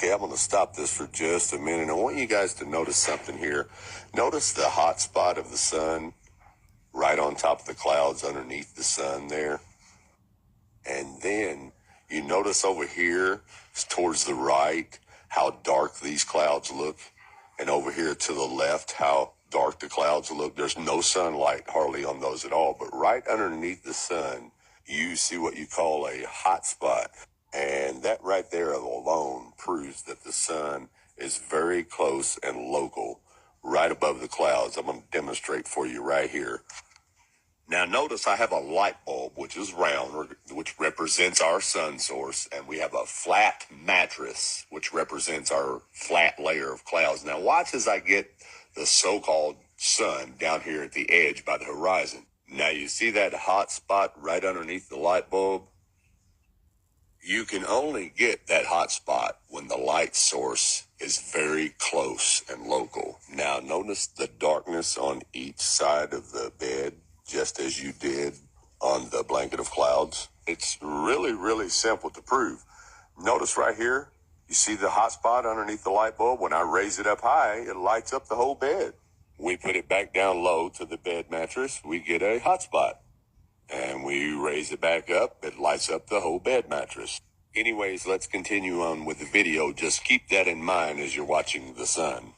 Okay, I'm going to stop this for just a minute. I want you guys to notice something here. Notice the hot spot of the sun right on top of the clouds underneath the sun there. And then you notice over here towards the right how dark these clouds look. And over here to the left how dark the clouds look. There's no sunlight hardly on those at all. But right underneath the sun, you see what you call a hot spot. And that right there alone proves that the sun is very close and local, right above the clouds. I'm going to demonstrate for you right here. Now notice I have a light bulb, which is round, which represents our sun source, and we have a flat mattress, which represents our flat layer of clouds. Now watch as I get the so-called sun down here at the edge by the horizon. Now you see that hot spot right underneath the light bulb? You can only get that hot spot when the light source is very close and local. Now notice the darkness on each side of the bed, just as you did on the blanket of clouds. It's really, really simple to prove. Notice right here, you see the hot spot underneath the light bulb? When I raise it up high, it lights up the whole bed. We put it back down low to the bed mattress, we get a hot spot. And we raise it back up, it lights up the whole bed mattress. Anyways, let's continue on with the video. Just keep that in mind as you're watching the sun.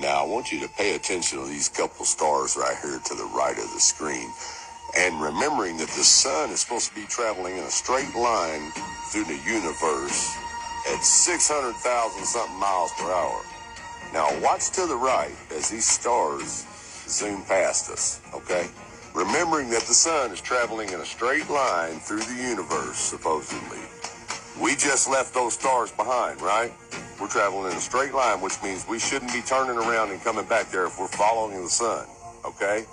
Now, I want you to pay attention to these couple stars right here to the right of the screen. And remembering that the sun is supposed to be traveling in a straight line through the universe at 600,000 something miles per hour. Now, watch to the right as these stars zoom past us, okay? Remembering that the sun is traveling in a straight line through the universe, supposedly. We just left those stars behind, right? We're traveling in a straight line, which means we shouldn't be turning around and coming back there if we're following the sun, okay?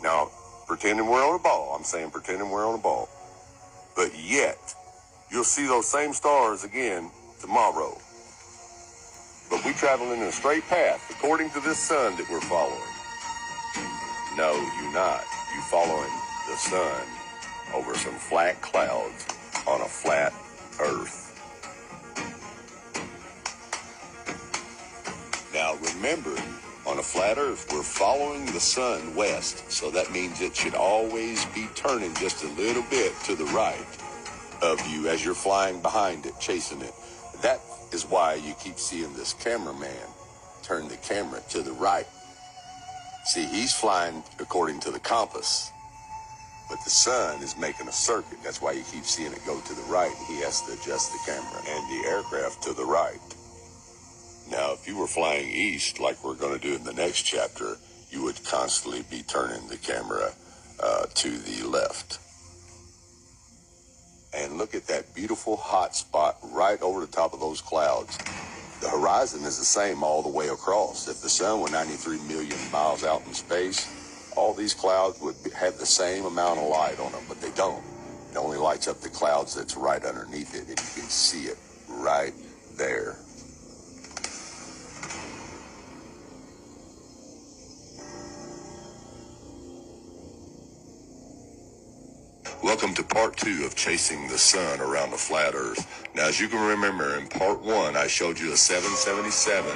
Now, pretending we're on a ball. I'm saying pretending we're on a ball. But yet, you'll see those same stars again tomorrow. But we traveling in a straight path, according to this sun that we're following. No, you're not. You're following the sun over some flat clouds on a flat earth. Now remember, on a flat earth, we're following the sun west, so that means it should always be turning just a little bit to the right of you as you're flying behind it, chasing it. That is why you keep seeing this cameraman turn the camera to the right. See, he's flying according to the compass, but the sun is making a circuit. That's why you keep seeing it go to the right. He has to adjust the camera and the aircraft to the right. Now, if you were flying east, like we're going to do in the next chapter, you would constantly be turning the camera to the left. And look at that beautiful hot spot right over the top of those clouds. The horizon is the same all the way across. If the sun were 93 million miles out in space, all these clouds would have the same amount of light on them, but they don't. It only lights up the clouds that's right underneath it, and you can see it right there. Welcome to part 2 of chasing the sun around the flat earth. Now, as you can remember, in part 1, I showed you a 777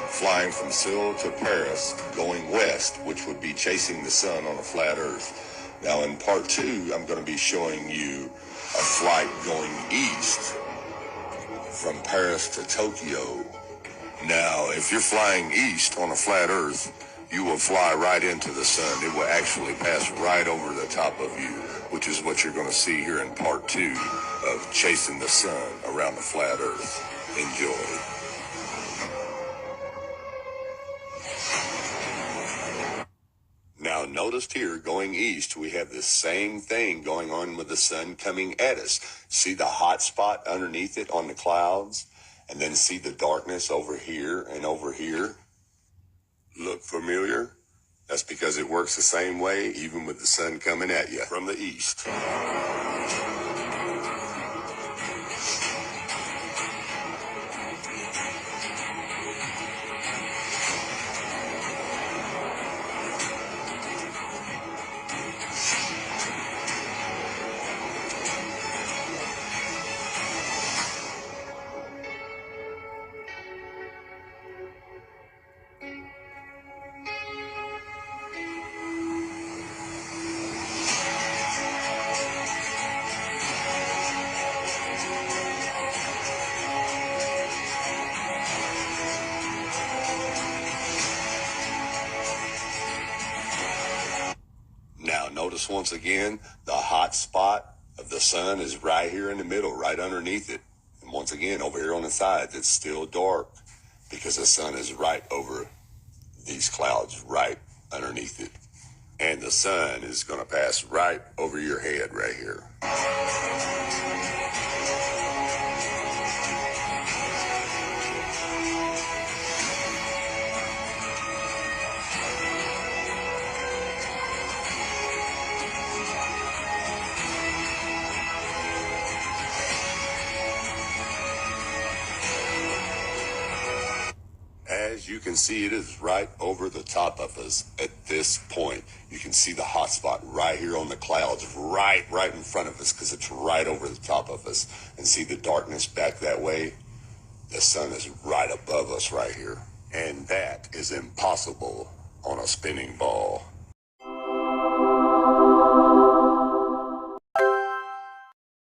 flying from Seoul to Paris, going west, which would be chasing the sun on a flat earth. Now, in part 2, I'm going to be showing you a flight going east from Paris to Tokyo. Now, if you're flying east on a flat earth, you will fly right into the sun. It will actually pass right over the top of you, which is what you're going to see here in part 2 of chasing the sun around the flat earth. Enjoy. Now notice here, going east, we have the same thing going on with the sun coming at us. See the hot spot underneath it on the clouds? And then see the darkness over here and over here? Look familiar? That's because it works the same way even with the sun coming at you from the east. Now, notice once again, the hot spot of the sun is right here in the middle, right underneath it. And once again, over here on the sides, it's still dark because the sun is right over these clouds, right underneath it. And the sun is going to pass right over your head right here. As you can see, it is right over the top of us at this point. You can see the hot spot right here on the clouds, right in front of us, because it's right over the top of us. And see the darkness back that way? The sun is right above us right here. And that is impossible on a spinning ball.